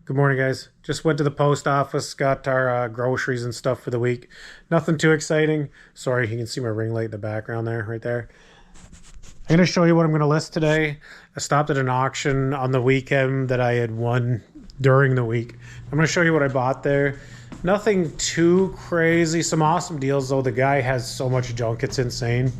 Good morning, guys. Just went to the post office, got our groceries and stuff for the week. Nothing too exciting. Sorry, you can see my ring light in the background there, right there. I'm going to show you what I'm going to list today. I stopped at an auction on the weekend that I had won during the week. I'm going to show you what I bought there. Nothing too crazy. Some awesome deals, though. The guy has so much junk, it's insane.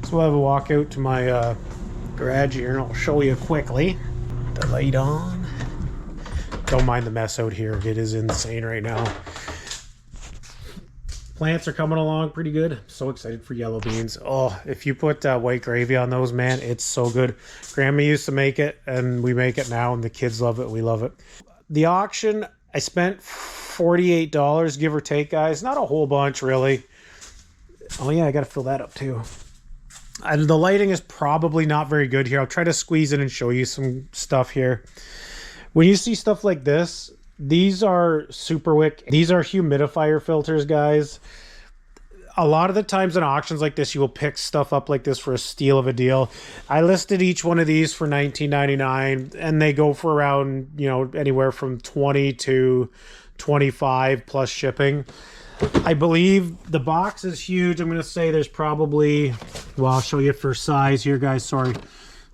So we'll have a walk out to my garage here, and I'll show you quickly. The light on. Don't mind the mess out here. It is insane right now. Plants are coming along pretty good. I'm so excited for yellow beans. Oh, if you put white gravy on those, man, it's so good. Grandma used to make it, and we make it now, and the kids love it. We love it. The auction, I spent $48, give or take, guys. Not a whole bunch, really. Oh, yeah, I got to fill that up, too. And the lighting is probably not very good here. I'll try to squeeze in and show you some stuff here. When you see stuff like this, these are super wick. These are humidifier filters, guys. A lot of the times in auctions like this, you will pick stuff up like this for a steal of a deal. I listed each one of these for $19.99, and they go for around, anywhere from 20 to 25 plus shipping. I believe the box is huge. I'm going to say there's probably, well, I'll show you for size here, guys. Sorry.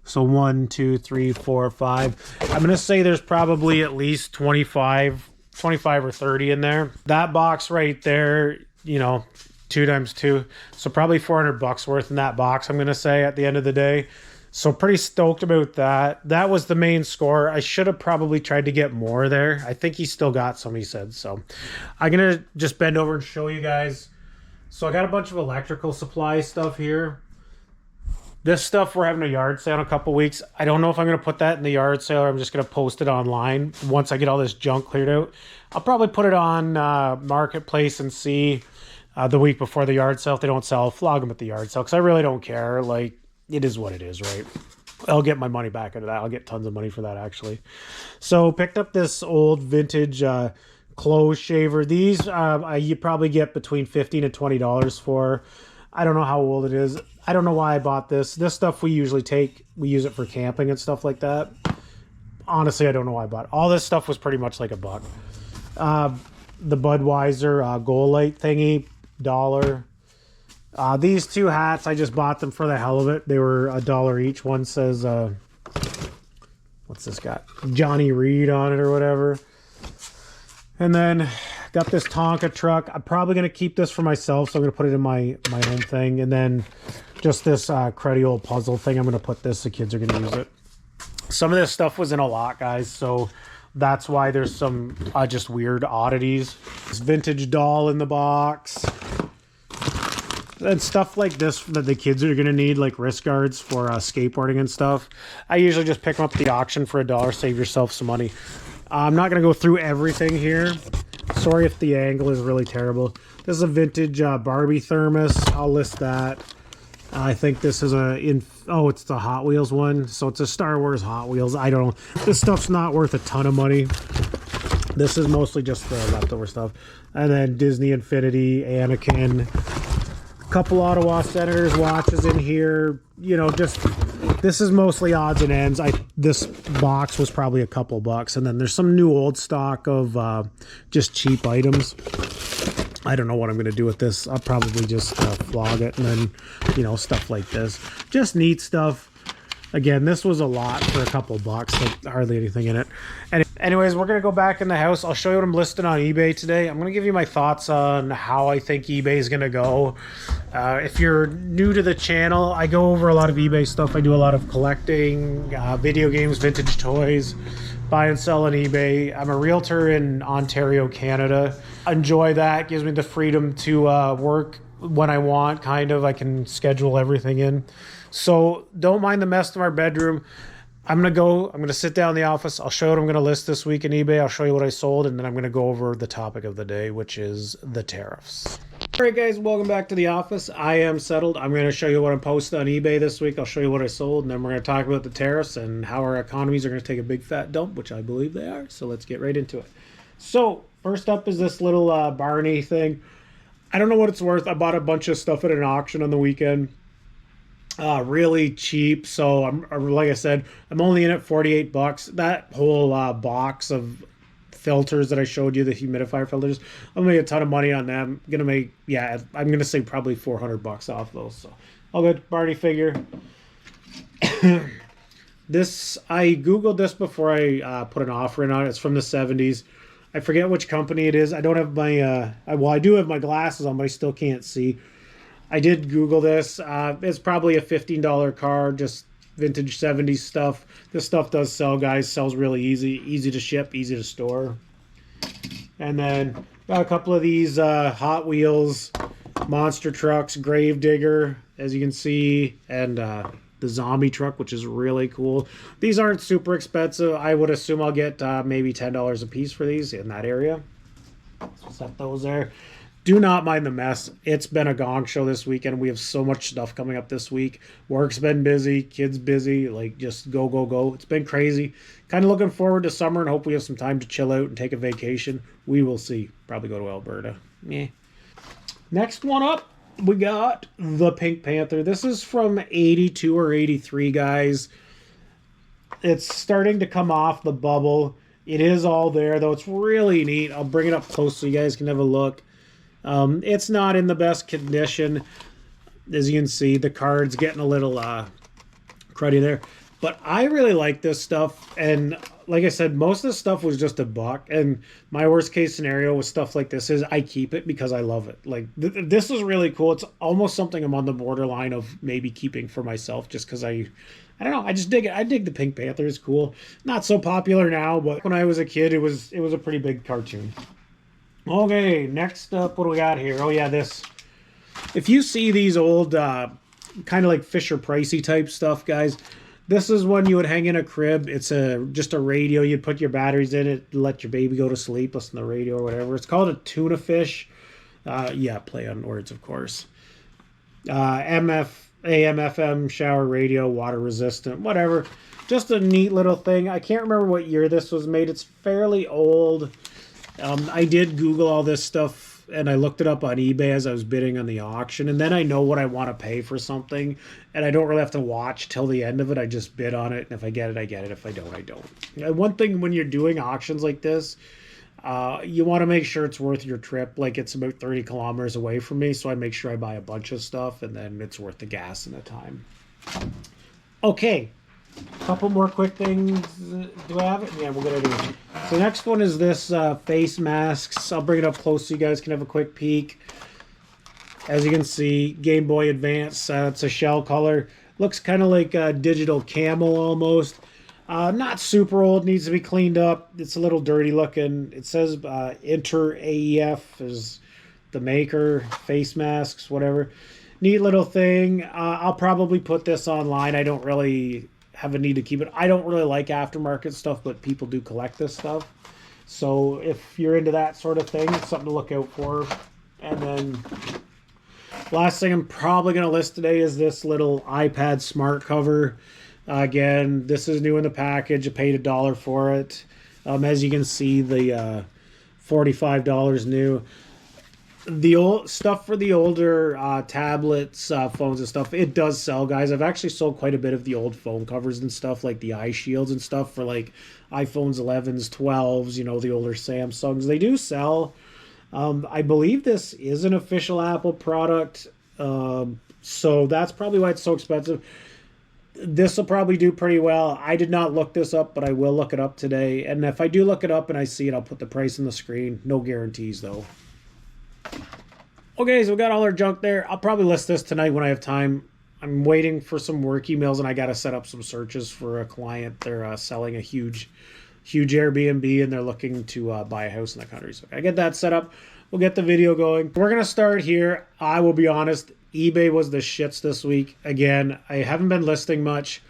So 1, 2, 3, 4, 5. I'm going to say there's probably at least 25 or 30 in there. That box right there, 2 times 2. So probably $400 worth in that box, I'm going to say, at the end of the day. So pretty stoked about that. That was the main score. I should have probably tried to get more there. I think he still got some, he said. So I'm going to just bend over and show you guys. So I got a bunch of electrical supply stuff here. This stuff, we're having a yard sale in a couple weeks. I don't know if I'm going to put that in the yard sale or I'm just going to post it online once I get all this junk cleared out. I'll probably put it on Marketplace and see the week before the yard sale. If they don't sell, I'll flog them at the yard sale because I really don't care. Like, it is what it is, right? I'll get my money back out of that. I'll get tons of money for that, actually. So picked up this old vintage clothes shaver. These you probably get between $15 and $20 for. I don't know how old it is. I don't know why I bought this. This stuff we usually we use it for camping and stuff like that. Honestly, I don't know why I bought it. All this stuff was pretty much like a buck. The Budweiser goal light thingy, $1. These two hats, I just bought them for the hell of it. They were $1 each. One says, what's this got? Johnny Reed on it or whatever. And then got this Tonka truck. I'm probably going to keep this for myself, so I'm going to put it in my home thing. And then just this cruddy old puzzle thing. I'm going to put this. The kids are going to use it. Some of this stuff was in a lot, guys, so that's why there's some just weird oddities. This vintage doll in the box. And stuff like this that the kids are going to need, like wrist guards for skateboarding and stuff. I usually just pick them up at the auction for $1. Save yourself some money. I'm not going to go through everything here. Sorry if the angle is really terrible. This is a vintage Barbie thermos. I'll list that. I think this is it's the Hot Wheels one. So it's a Star Wars Hot Wheels. I don't know. This stuff's not worth a ton of money. This is mostly just the leftover stuff. And then Disney Infinity, Anakin. A couple Ottawa Senators watches in here. This is mostly odds and ends. This box was probably a couple bucks. And then there's some new old stock of just cheap items. I don't know what I'm going to do with this. I'll probably just flog it and then, stuff like this. Just neat stuff. Again, this was a lot for a couple bucks. Like hardly anything in it. Anyways, we're going to go back in the house. I'll show you what I'm listing on eBay today. I'm going to give you my thoughts on how I think eBay is going to go. If you're new to the channel, I go over a lot of eBay stuff. I do a lot of collecting, video games, vintage toys, buy and sell on eBay. I'm a realtor in Ontario, Canada. Enjoy that. Gives me the freedom to work when I want, kind of. I can schedule everything in. So don't mind the mess of our bedroom. I'm going to sit down in the office. I'll show you what I'm going to list this week in eBay. I'll show you what I sold, and then I'm going to go over the topic of the day, which is the tariffs. All right, guys, welcome back to the office. I am settled. I'm going to show you what I'm posting on eBay this week. I'll show you what I sold, and then we're going to talk about the tariffs and how our economies are going to take a big fat dump, which I believe they are. So let's get right into it. So first up is this little Barney thing. I don't know what it's worth. I bought a bunch of stuff at an auction on the weekend. Really cheap. So like I said, I'm only in at $48. That whole box of filters that I showed you, the humidifier filters. I'm gonna make a ton of money on them. I'm gonna make, yeah, I'm gonna say probably $400 off those. So all good. Barney figure. This, I googled this before I put an offer in on it. It's from the 70s. I forget which company it is. I don't have my well, I do have my glasses on, but I still can't see. I did Google this. It's probably a $15 car, just vintage 70s stuff. This stuff does sell, guys. Sells really easy to ship, easy to store. And then got a couple of these Hot Wheels monster trucks, Gravedigger, as you can see, and the zombie truck, which is really cool. These aren't super expensive. I would assume I'll get maybe $10 a piece for these in that area. So set those there. Do not mind the mess. It's been a gong show this weekend. We have so much stuff coming up this week. Work's been busy, kids busy, like just go, go, go. It's been crazy. Kind of looking forward to summer and hope we have some time to chill out and take a vacation. We will see. Probably go to Alberta. Yeah. Next one up, we got the Pink Panther. This is from 82 or 83, guys. It's starting to come off the bubble. It is all there, though. It's really neat. I'll bring it up close so you guys can have a look. It's not in the best condition. As you can see, the card's getting a little cruddy there. But I really like this stuff. And like I said, most of the stuff was just $1. And my worst case scenario with stuff like this is I keep it because I love it. Like, this is really cool. It's almost something I'm on the borderline of maybe keeping for myself just because I don't know. I just dig it. I dig the Pink Panther. It's cool. Not so popular now, but when I was a kid, it was a pretty big cartoon. Okay, next up, what do we got here? Oh, yeah, this. If you see these old, kind of like Fisher Pricey type stuff, guys, this is one you would hang in a crib. It's just a radio. You'd put your batteries in it, let your baby go to sleep, listen to the radio or whatever. It's called a tuna fish. Yeah, play on words, of course. AM, FM, shower radio, water resistant, whatever. Just a neat little thing. I can't remember what year this was made. It's fairly old. I did Google all this stuff and I looked it up on eBay as I was bidding on the auction, and then I know what I want to pay for something and I don't really have to watch till the end of it. I just bid on it, and if I get it, I get it. If I don't, I don't. One thing when you're doing auctions like this, you want to make sure it's worth your trip. Like, it's about 30 kilometers away from me, so I make sure I buy a bunch of stuff and then it's worth the gas and the time. Okay. Couple more quick things. Do I have it? Yeah, we'll get it in. So next one is this face masks. I'll bring it up close so you guys can have a quick peek. As you can see, Game Boy Advance. It's a shell color. Looks kind of like a digital camel almost. Not super old. Needs to be cleaned up. It's a little dirty looking. It says Inter AEF is the maker. Face masks, whatever. Neat little thing. I'll probably put this online. I don't really have a need to keep it. I don't really like aftermarket stuff, but people do collect this stuff. So if you're into that sort of thing, it's something to look out for. And then last thing I'm probably going to list today is this little iPad smart cover. Again, this is new in the package. I paid $1 for it. As you can see, the $45 new. The old stuff for the older tablets, phones and stuff, it does sell, guys. I've actually sold quite a bit of the old phone covers and stuff, like the eye shields and stuff for like iPhones 11s, 12s, you know, the older Samsungs. They do sell. I believe this is an official Apple product, so that's probably why it's so expensive. This will probably do pretty well. I did not look this up, but I will look it up today. And if I do look it up and I see it, I'll put the price on the screen. No guarantees, though. Okay, so we got all our junk there. I'll probably list this tonight when I have time. I'm waiting for some work emails, and I got to set up some searches for a client. They're selling a huge Airbnb, and they're looking to buy a house in the country. So if I get that set up, we'll get the video going. We're going to start here. I will be honest, eBay was the shits this week. Again, I haven't been listing much.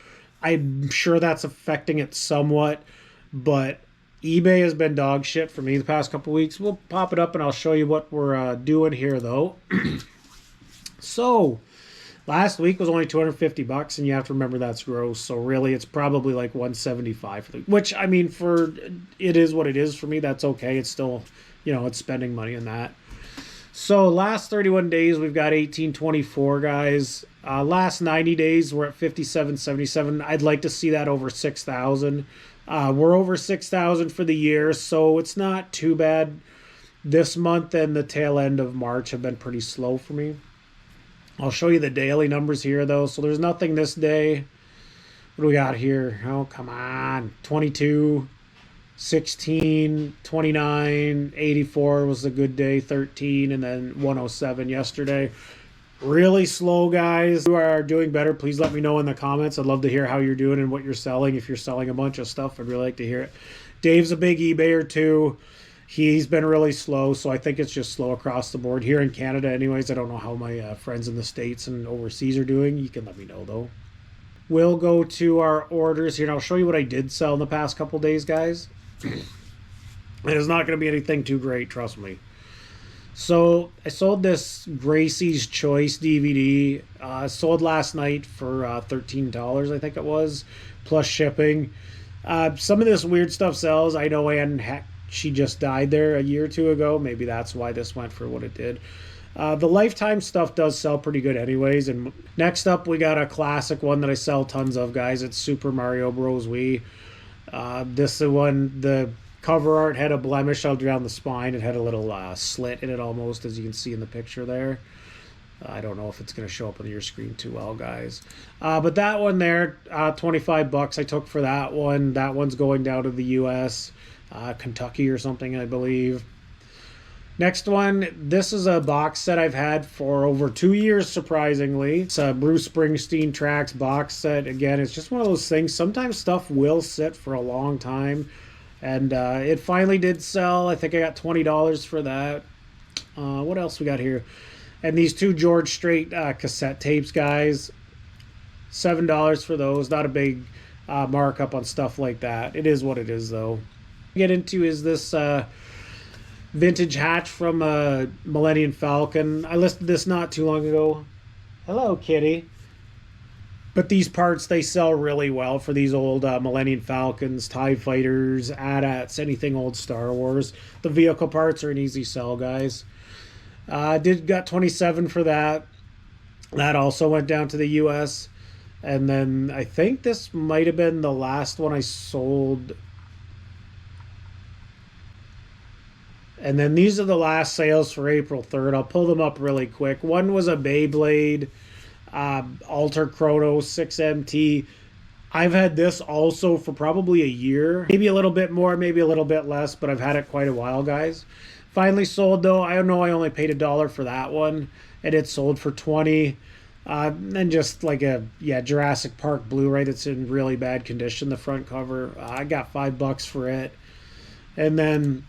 I'm sure that's affecting it somewhat, but eBay has been dog shit for me the past couple weeks. We'll pop it up and I'll show you what we're doing here, though. So, last week was only $250, and you have to remember that's gross. So really, it's probably like $175 for the, which, I mean, for it is what it is for me. That's okay. It's still, you know, it's spending money on that. So last 31 days, we've got 1824, guys. Last 90 days, we're at 5777. I'd like to see that over 6,000. We're over 6,000 for the year, so it's not too bad. This month and the tail end of March have been pretty slow for me. I'll show you the daily numbers here, though. So there's nothing this day. What do we got here? Oh, come on. 22, 16, 29, 84 was a good day, 13, and then 107 yesterday. Really slow, guys. If you are doing better, please let me know in the comments. I'd love to hear how you're doing and what you're selling. If you're selling a bunch of stuff, I'd really like to hear it. Dave's a big eBayer too. He's been really slow, so I think it's just slow across the board. Here in Canada, anyways, I don't know how my friends in the States and overseas are doing. You can let me know, though. We'll go to our orders here, and I'll show you what I did sell in the past couple days, guys. It's not going to be anything too great, trust me. So I sold this Gracie's Choice DVD. Sold last night for $13, I think it was, plus shipping. Some of this weird stuff sells. I know she just died there a year or two ago. Maybe that's why this went for what it did. The Lifetime stuff does sell pretty good anyways. And next up, we got a classic one that I sell tons of, guys. It's Super Mario Bros. Wii. This one, the cover art had a blemish out around the spine. It had a little slit in it almost, as you can see in the picture there. I don't know if it's going to show up on your screen too well, guys. But that one there, $25 I took for that one. That one's going down to the U.S., Kentucky or something, I believe. Next one, this is a box set I've had for over 2 years, surprisingly. It's a Bruce Springsteen Tracks box set. Again, it's just one of those things. Sometimes stuff will sit for a long time. And it finally did sell. I think I got $20 for that. What else we got here? And these two George Strait cassette tapes, guys. $7 for those. Not a big markup on stuff like that. It is what it is, though. Get into is this vintage hatch from Millennium Falcon. I listed this not too long ago. Hello, kitty. But these parts, they sell really well for these old Millennium Falcons, TIE Fighters, AT-ATs, anything old Star Wars. The vehicle parts are an easy sell, guys. Got 27 for that. That also went down to the U.S. And then I think this might have been the last one I sold. And then these are the last sales for April 3rd. I'll pull them up really quick. One was a Beyblade Alter Chrono 6MT. I've had this also for probably a year. Maybe a little bit more, maybe a little bit less, but I've had it quite a while, guys. Finally sold, though. I know I only paid $1 for that one, and it sold for $20. And just like a Jurassic Park Blu-ray that's in really bad condition, the front cover. I got $5 for it. And then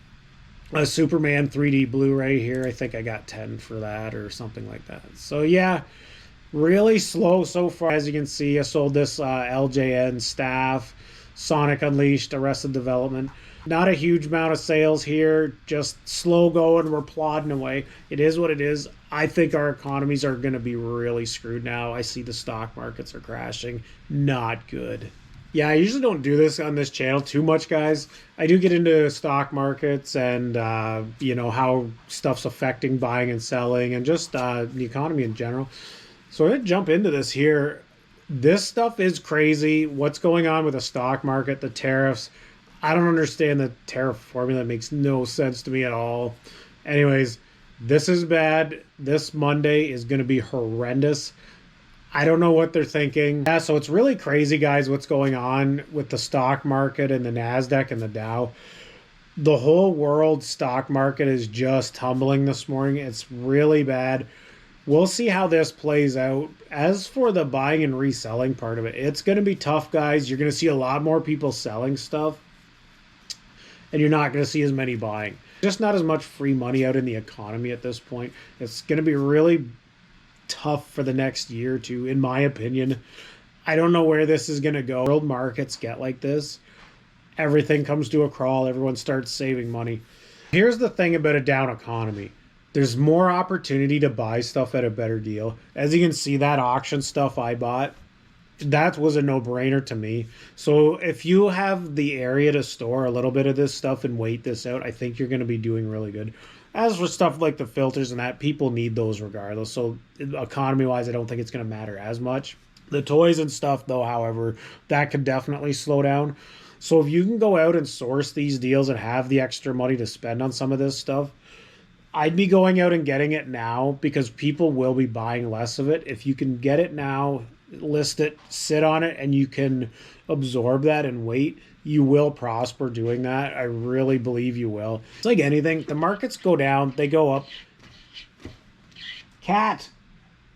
a Superman 3D Blu-ray here. I think I got 10 for that or something like that. So yeah, really slow so far. As you can see, I sold this LJN Staff, Sonic Unleashed, Arrested Development. Not a huge amount of sales here, just slow going. We're plodding away. It is what it is. I think our economies are going to be really screwed now. I see the stock markets are crashing. Not good. Yeah, I usually don't do this on this channel too much, guys. I do get into stock markets and, how stuff's affecting buying and selling and just the economy in general. So I'm going to jump into this here. This stuff is crazy. What's going on with the stock market, the tariffs. I don't understand the tariff formula. It makes no sense to me at all. Anyways, this is bad. This Monday is going to be horrendous. I don't know what they're thinking. Yeah, so it's really crazy, guys, what's going on with the stock market and the NASDAQ and the Dow. The whole world stock market is just tumbling this morning. It's really bad. We'll see how this plays out. As for the buying and reselling part of it, it's going to be tough, guys. You're going to see a lot more people selling stuff, and you're not going to see as many buying. Just not as much free money out in the economy at this point. It's going to be really tough for the next year or two, in my opinion. I don't know where this is going to go. World markets get like this. Everything comes to a crawl. Everyone starts saving money. Here's the thing about a down economy. There's more opportunity to buy stuff at a better deal. As you can see, that auction stuff I bought, that was a no-brainer to me. So if you have the area to store a little bit of this stuff and wait this out, I think you're going to be doing really good. As for stuff like the filters and that, people need those regardless. So economy-wise, I don't think it's going to matter as much. The toys and stuff, though, however, that could definitely slow down. So if you can go out and source these deals and have the extra money to spend on some of this stuff, I'd be going out and getting it now because people will be buying less of it. If you can get it now, list it, sit on it, and you can absorb that and wait, you will prosper doing that. I really believe you will. It's like anything. The markets go down, they go up. Cat.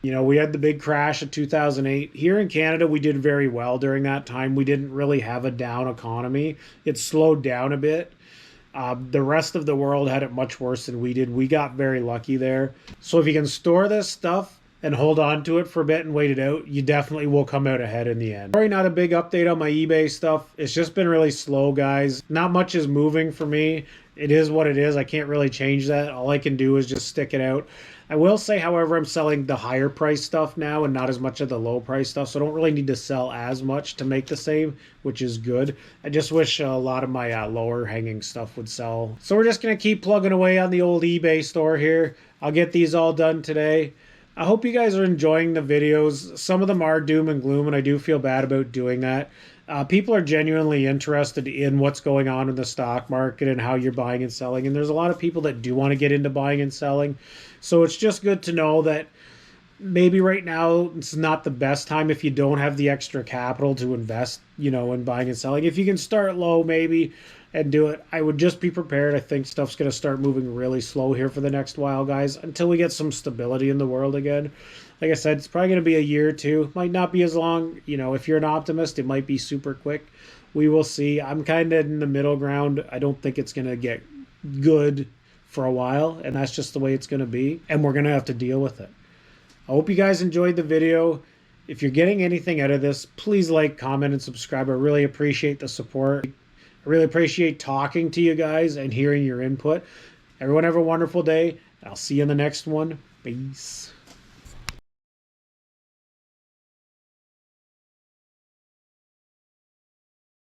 You know, we had the big crash of 2008. Here in Canada, we did very well during that time. We didn't really have a down economy. It slowed down a bit. The rest of the world had it much worse than we did. We got very lucky there. So if you can store this stuff and hold on to it for a bit and wait it out, you definitely will come out ahead in the end. Sorry, not a big update on my eBay stuff. It's just been really slow, guys. Not much is moving for me. It is what it is. I can't really change that. All I can do is just stick it out. I will say, however, I'm selling the higher price stuff now and not as much of the low price stuff, so I don't really need to sell as much to make the same, which is good. I just wish a lot of my lower hanging stuff would sell. So we're just going to keep plugging away on the old eBay store here. I'll get these all done today. I hope you guys are enjoying the videos. Some of them are doom and gloom, and I do feel bad about doing that. People are genuinely interested in what's going on in the stock market and how you're buying and selling. And there's a lot of people that do want to get into buying and selling. So it's just good to know that maybe right now it's not the best time if you don't have the extra capital to invest, you know, in buying and selling. If you can start low maybe and do it, I would just be prepared. I think stuff's going to start moving really slow here for the next while, guys, until we get some stability in the world again. Like I said, it's probably going to be a year or two. Might not be as long. You know, if you're an optimist, it might be super quick. We will see. I'm kind of in the middle ground. I don't think it's going to get good for a while, and that's just the way it's going to be, and we're going to have to deal with it. I hope you guys enjoyed the video. If you're getting anything out of this, please like, comment, and subscribe. I really appreciate the support. I really appreciate talking to you guys and hearing your input. Everyone have a wonderful day. I'll see you in the next one. Peace.